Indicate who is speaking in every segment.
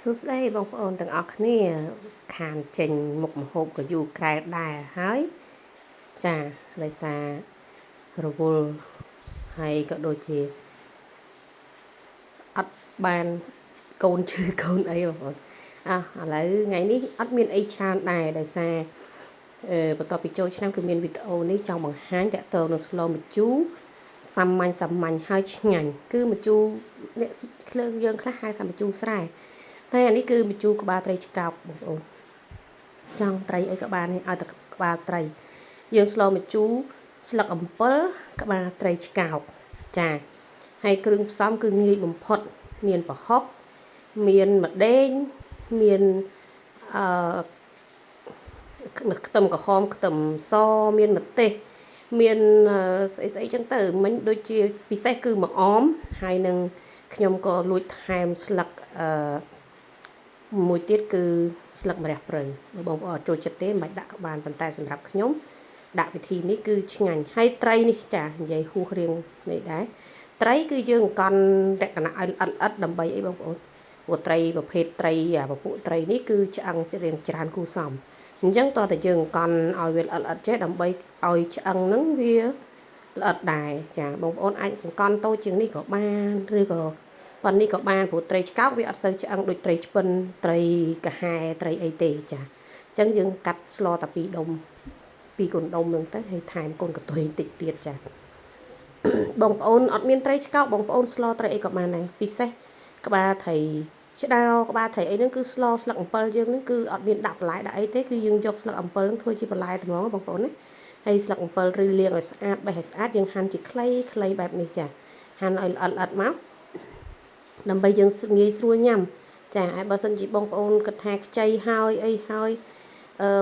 Speaker 1: សួស្តីបងប្អូនទាំងអស់គ្នាខានចេញមុខម្ហូបក៏យូរក្រែដែរហើយចាដោយសាររវល់ហើយក៏ដូចជាអត់បានកូនឈឺកូនអីបងប្អូនឥឡូវថ្ងៃនេះអត់មានអីច្រើនដែរដោយសារបន្ទាប់ពីចូលឆ្នាំគឺមានវីដេអូនេះចង់បង្ហាញតកតងនឹងស្លម្ជូរសាមញ្ញហើយឆ្ងាញ់គឺម្ជូរអ្នកឃ្លើយើងខ្លះហៅថាម្ជូរស្រែតែអានេះគឺម្ជូរក្បាលត្រីឆ្កោកបងប្អូនចង់ត្រីអីក៏បានឲ្យតែក្បាលត្រីយើងស្លម្ជូរស្លឹកអំពិលក្បាលត្រីឆ្កោកចាហើយគ្រឿងផ្សំគឺងាយបំផុតមានប្រហុកមានម្ដេងមានខ្ទឹមក្រហមខ្ទឹមសមានម្ទេសមានស្អីចឹងទៅមិញដូចជាពិសេសគឺម្អមហើយនឹងខ្ញុំក៏លួចថែមស្លឹកមួយទៀតគឺស្លឹកម្រះព្រៅបើបងប្អូនចូលចិត្តទេមិនបាច់ដាក់ក៏បានប៉ុន្តែសម្រាប់ខ្ញុំដាក់វិធីនេះគឺឆ្ងាញ់ហើយត្រីនេះចានិយាយហួសរៀងនេះដែរត្រីគឺយើងកន់លក្ខណៈឲ្យល្អិតដើម្បីអីបងប្អូនព្រោះត្រីប្រភេទត្រីពពួកត្រីនេះគឺឆ្អឹងរៀងច្រើនគូសំអញ្ចឹងតោះតែយើងកន់ឲ្យវាល្អិតចេះដើម្បីឲ្យឆ្អឹងហ្នឹងវាល្អិតដែរចាបងប្អូនអាចកន់តូចជាងនេះក៏បានឬក៏ប៉ុននេះក៏បានព្រោះត្រីឆ្កោកវាអត់សូវឆ្អឹងដូចត្រីឆ្ពិនត្រីកាហែត្រីអីទេចាអញ្ចឹងយើងកាត់ស្លតែ2ដុំ2កូនដុំហ្នឹងទៅហើយថែមកូនកន្ទុយតិចទៀតចាបងប្អូនអត់មានត្រីឆ្កោកបងប្អូនស្លត្រីអីក៏បានដែរពិសេសក្បាលត្រីឆ្ដោក្បាលត្រីអីហ្នឹងគឺស្លស្លឹកអំពិលយើងហ្នឹងគឺអត់មានដាក់បន្លែដាក់អីទេគឺយើងយកស្លឹកអំពិលហ្នឹងធ្វើជាបន្លែត្មងបងប្អូនណាហើយស្លឹកអំពិលឬលាងឲ្យស្អាតបេះឲ្យស្អាតយើងហាន់ជាខ្លីបែបនេះចាហាន់ឲ្យល្អិតមកដើម្បីយើងងាយស្រួលញ៉ាំចាហើយបើសិនជាបងប្អូនគិតថាខ្ចីហើយអីហើយ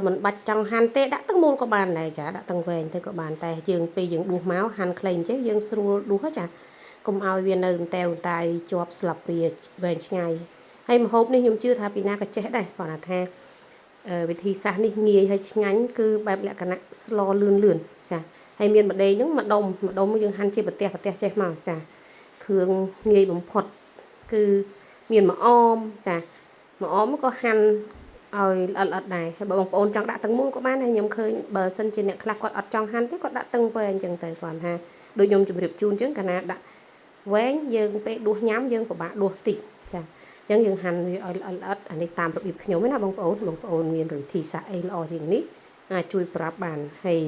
Speaker 1: មិនបាច់ចង់ហាន់ទេដាក់ទឹកមូលក៏បានដែរចាដាក់ទឹកវែងទៅក៏បានតែយើងពេលយើងដួសមកហាន់ខ្លីអញ្ចឹងយើងស្រួលដួសចាកុំឲ្យវានៅតែជាប់ស្លាបព្រាវែងឆ្ងាយហើយម្ហូបនេះខ្ញុំជឿថាពីណាក៏ចេះដែរគាត់ថាវិធីសាស្ត្រនេះងាយហើយឆ្ងាញ់គឺបែបលក្ខណៈស្លលឿនចាហើយមានម្ដេងហ្នឹងម្ដុំយើងហាន់ជាប្រទេសចេះមកចាគ្រឿងងាយបំផុតគឺមានម្អមចាម្អមក៏ហាន់ឲ្យល្អិតដែរហើយបើបងប្អូនចង់ដាក់ទឹកមូលក៏បានដែរខ្ញុំឃើញបើសិនជាអ្នកខ្លះគាត់អត់ចង់ហាន់ទេគាត់ដាក់ទឹកវែងអញ្ចឹងទៅគាត់ថាដូចខ្ញុំជម្រាបជូនអញ្ចឹងកាលណាដាក់វែងយើងពេលដួសញ៉ាំយើងពិបាកដួសតិចចាអញ្ចឹងយើងហាន់វាឲ្យល្អិតអានេះតាមរបៀបខ្ញុំណាបងប្អូនមានវិធីសាស្ត្រអីល្អជាងនេះអាចជួយប្រាប់បានហើយ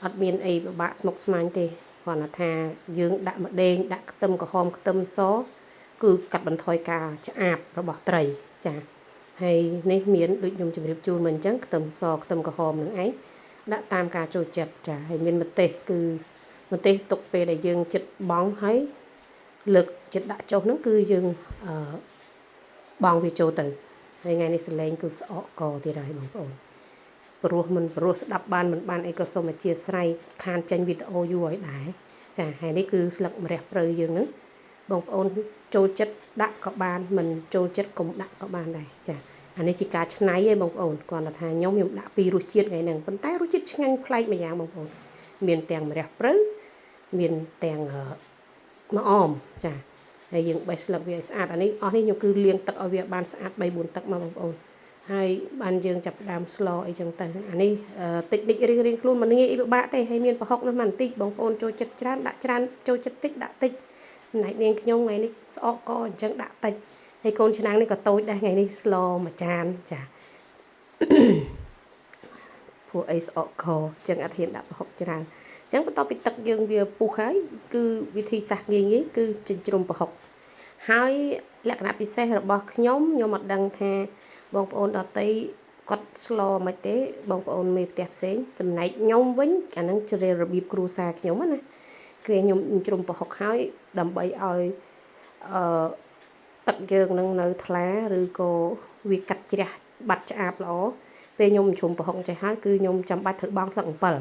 Speaker 1: អត់មានអីពិបាកស្មុគស្មាញទេគាត់ថាយើងដាក់ម្ដេងដាក់ខ្ទឹមក្រហមខ្ទឹមសគឺកាត់បន្ថយការឆ្អាបរបស់ត្រីចាហើយនេះមានដូចខ្ញុំជម្រាបជូនមកអញ្ចឹងខ្ទឹមសខ្ទឹមក្រហមនឹងឯងដាក់តាមការចូលចិត្តចាហើយមានម្ទេសគឺម្ទេសទុកពេលដែលយើងចិត្តបង់ហើយលើកចិត្តដាក់ចុះហ្នឹងគឺយើងបង់វាចូលទៅហើយថ្ងៃនេះសលេងគឺស្អកកទៀតហើយបងប្អូនព្រោះស្ដាប់បានមិនបានអីក៏សូមអធិស្ឋានខានចេញវីដេអូយូរឲ្យដែរចាហើយនេះគឺស្លឹកម្រះព្រៅយើងហ្នឹងបងប្អូនចូលចិត្តដាក់ក៏បានមិនចូលចិត្តកុំដាក់ក៏បានដែរចាអានេះជាការច្នៃឯងបងប្អូនគាត់ថាខ្ញុំដាក់ពីររសជាតិថ្ងៃហ្នឹងប៉ុន្តែរសជាតិឆ្ងាញ់ប្លែកម្យ៉ាងបងប្អូនមានទាំងម្រះព្រៅមានទាំងម្អមចាហើយយើងបេះស្លឹកវាឲ្យស្អាតអានេះអស់នេះខ្ញុំគឺលាងទឹកឲ្យវាបានស្អាត 3-4 ទឹកមកបងប្អូនហើយបានយើងចាប់ផ្ដើមស្លអីចឹងទៅអានេះតិចរៀងខ្លួនមិនងាយអីពិបាកទេហើយមានប្រហុកនោះមិនបន្តិចបងប្អូនចូលចិត្តច្រើនដាក់ច្រើនចូលចិត្តតិចដាក់តិចណៃនាងខ្ញុំថ្ងៃនេះស្អកកអញ្ចឹងដាក់តិចហើយកូនឆ្នាំងនេះក៏តូចដែរថ្ងៃនេះស្លមួយចានចាពួកអីស្អកកអញ្ចឹងអត់ហ៊ានដាក់ប្រហុកច្រើនអញ្ចឹងបន្ទាប់ពីទឹកយើងវាពុះហើយគឺវិធីសាស្ត្រងាយគឺចិញ្ច្រំប្រហុកហើយលក្ខណៈពិសេសរបស់ខ្ញុំអត់ដឹងថាបងប្អូនដទៃគាត់ស្លមិនទេបងប្អូនមេផ្ទះផ្សេងចំណែកខ្ញុំវិញអាហ្នឹងជារបៀបគ្រួសារខ្ញុំណាគឺខ្ញុំជ្រុំប្រហុកហើយដើម្បីឲ្យទឹកយើងនឹងនៅថ្លាឬក៏វាកាត់ជ្រះបាត់ឆ្អាបល្អពេលខ្ញុំជ្រុំប្រហុកចេះហើយគឺខ្ញុំចាំបាច់ត្រូវបង់ស្លឹកអំពិល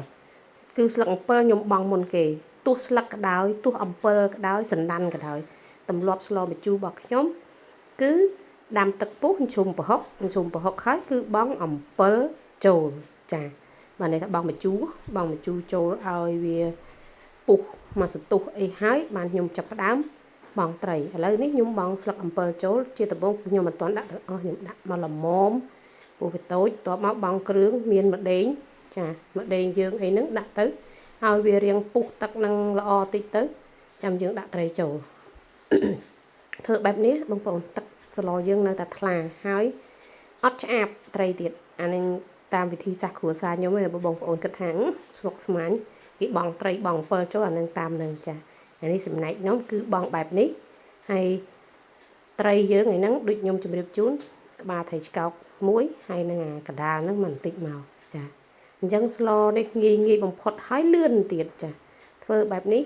Speaker 1: គឺស្លឹកអំពិលខ្ញុំបង់មុនគេទោះស្លឹកក៏ដោយទោះអំពិលក៏ដោយសណ្ដាន់ក៏ដោយទម្លាប់ស្លម្ជូររបស់ខ្ញុំគឺដាំទឹកពុះជ្រុំប្រហុកហើយគឺបង់អំពិលចូលចាបាទនេះថាបង់ម្ជូរចូលឲ្យវាពុះមកសន្ទុះអីហើយបានខ្ញុំចាប់ផ្ដើម បងត្រីឥឡូវនេះខ្ញុំបងស្លឹកអំពិលចូលជាដំបូងខ្ញុំមិនទាន់ដាក់ទាំងអស់ខ្ញុំដាក់មកល្មមពោះវាតូចតបមកបងគ្រឿងមានម្ដេងចាម្ដេងយើងអីហ្នឹងដាក់ទៅឲ្យវារៀងពុះទឹកនឹងល្អតិចទៅចាំយើងដាក់ត្រីចូលធ្វើបែបនេះបងប្អូនទឹកសឡយើងនៅតែថ្លាហើយអត់ឆ្អាបត្រីទៀតអានេះតាមវិធីសាស្ត្រគ្រួសារខ្ញុំឯងបងប្អូនគិតថាស្មុកស្មាញគេបងត្រីបងអំពិលចូលអានឹងតាមនឹងចាអានេះចំណែកខ្ញុំគឺបងបែបនេះហើយត្រីយើងឯហ្នឹងដូចខ្ញុំជម្រាបជូនក្បាលត្រីឆ្កោកមួយហើយនឹងអាកដាលហ្នឹងមិនបន្តិចមកចាអញ្ចឹងស្លនេះងាយបំផុតហើយលឿនទៀតចាធ្វើបែបនេះ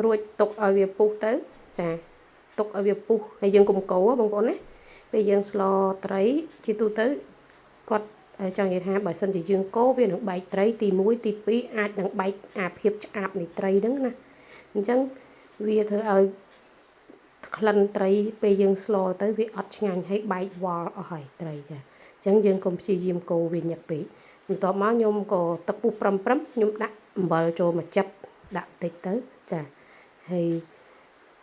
Speaker 1: រួចទុកឲ្យវាពុះទៅចាទុកឲ្យវាពុះហើយយើងកុំកូរបងប្អូនណាពេលយើងស្លត្រីជាទូទៅគាត់ចង់និយាយថាបើសិនជាយើងកូរវានឹងបែកត្រីទី1ទី2អាចនឹងបែកអាភាពឆ្អាបនៃត្រីហ្នឹងណាអញ្ចឹងវាធ្វើឲ្យក្លិនត្រីពេលយើងស្លទៅវាអត់ឆ្ងាញ់ហើយបែកវល់អស់ហើយត្រីចាអញ្ចឹងយើងកុំព្យាយាមកូរវាញឹកពេកបន្ទាប់មកខ្ញុំក៏ទឹកពុះប្រឹមខ្ញុំដាក់អំបិលចូលមួយចិបដាក់តិចទៅចាហើយ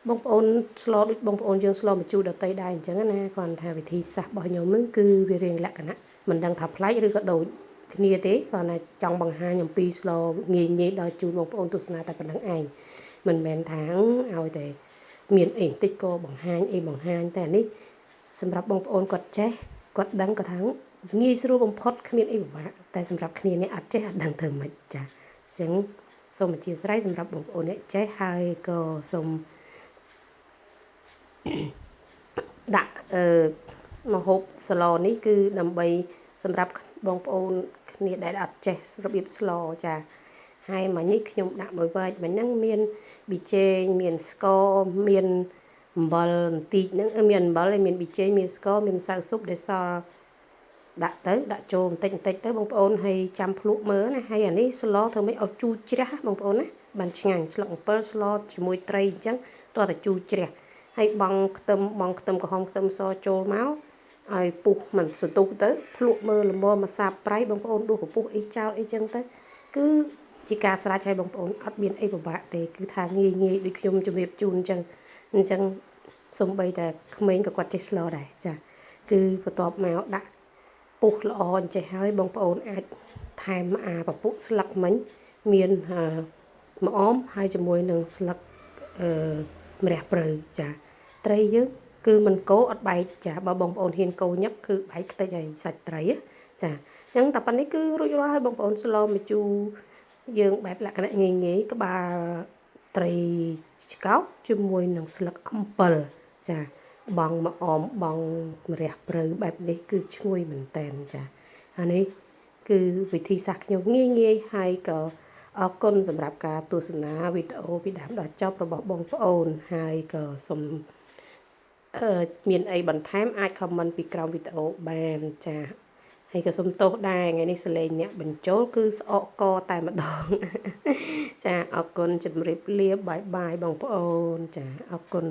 Speaker 1: បងប្អូនស្លដូចបងប្អូនយើងស្លម្ជូរដតីដែរអញ្ចឹងណាគ្រាន់ថាវិធីសាស្ត្ររបស់ខ្ញុំហ្នឹងគឺវារៀងលក្ខណៈមិនដឹងថាប្លែកឬក៏ដូចគ្នាទេគ្រាន់តែចង់បង្ហាញអំពីស្លងាយដល់ជូនបងប្អូនទស្សនាតែប៉ុណ្្នឹងឯងមិនមែនថាឲ្យតែមានអីបន្តិចក៏បង្ហាញតែនេះសម្រាប់បងប្អូនគាត់ចេះគាត់ដឹងគាត់ថាងាយស្រួលបំផុតគ្មានអីពិបាកតែសម្រាប់គ្នានេះអត់ចេះអត់ដឹងធ្វើម៉េចចាអញ្ចឹងសូមអធិស្ឋានសម្រាប់បងប្អូនអ្នកចេះហើយក៏សូមដាក់ម្ហូបស្លនេះគឺដើម្បីសម្រាប់បងប្អូនគ្នាដែលអត់ចេះរបៀបស្លចាហើយមិញនេះខ្ញុំដាក់មួយវែកមិញហ្នឹងមានប៊ីចេងមានស្ករមានអំបិលបន្តិចហ្នឹងមានអំបិលហើយមានប៊ីចេងមានស្ករមានម្សៅស៊ុបដែលសល់ដាក់ចូលបន្តិចទៅបងប្អូនហើយចាំភ្លក់មើលណាហើយអានេះស្លធ្វើម៉េចឲ្យជូរជ្រះបងប្អូនណាបានឆ្ងាញ់ស្លឹកអំពិលស្លជាមួយត្រីអញ្ចឹងតោះតែជូរជ្រះហើយបងខ្ទឹមក្រហមខ្ទឹមសចូលមកឲ្យពុះមិនសន្ទុះទៅភ្លក់មើលល្មមម្សៅប្រៃបងប្អូនដួសពពុះអីចោលអីចឹងទៅគឺជាការស្រេចឲ្យបងប្អូនអត់មានអីពិបាកទេគឺថាងាយដូចខ្ញុំជម្រាបជូនអញ្ចឹងសំបីតែក្មេងក៏គាត់ចេះស្លដែរចាគឺបន្ទាប់មកដាក់ពុះល្អអញ្ចេះហើយបងប្អូនអាចថែមពពុះស្លឹកមិញមានម្អមហើយជាមួយនឹងស្លឹកម្រះព្រៅចាត្រីយើងគឺមិនកោអត់បែកចាបើបងប្អូនហ៊ានកោញឹកគឺបែកខ្ទេចហើយសាច់ត្រីចាអញ្ចឹងតែប៉ុណ្្នេះគឺរួចរាល់ហើយបងប្អូនស្លម្ជូរយើងបែបលក្ខណៈងាយក្បាលត្រីឆ្កោកជាមួយនឹងស្លឹកអំពិលចាបងម្អមបងម្រះព្រៅបែបនេះគឺឈ្ងុយមែនតែនចាអានេះគឺវិធីសាស្ត្រខ្ញុំងាយហើយក៏អរគុណសម្រាប់ការទស្សនាវីដេអូពីដើមដល់ចប់របស់បងប្អូនហើយក៏សូមមានអីបន្ថែមអាច comment ពីក្រោមវីដេអូបានចាហើយក៏សូមទោសដែរថ្ងៃនេះសលេងអ្នកបញ្ចូលគឺស្អកកតែម្ដងចាអរគុណជម្រាបលាបាយបងប្អូនចាអរគុណ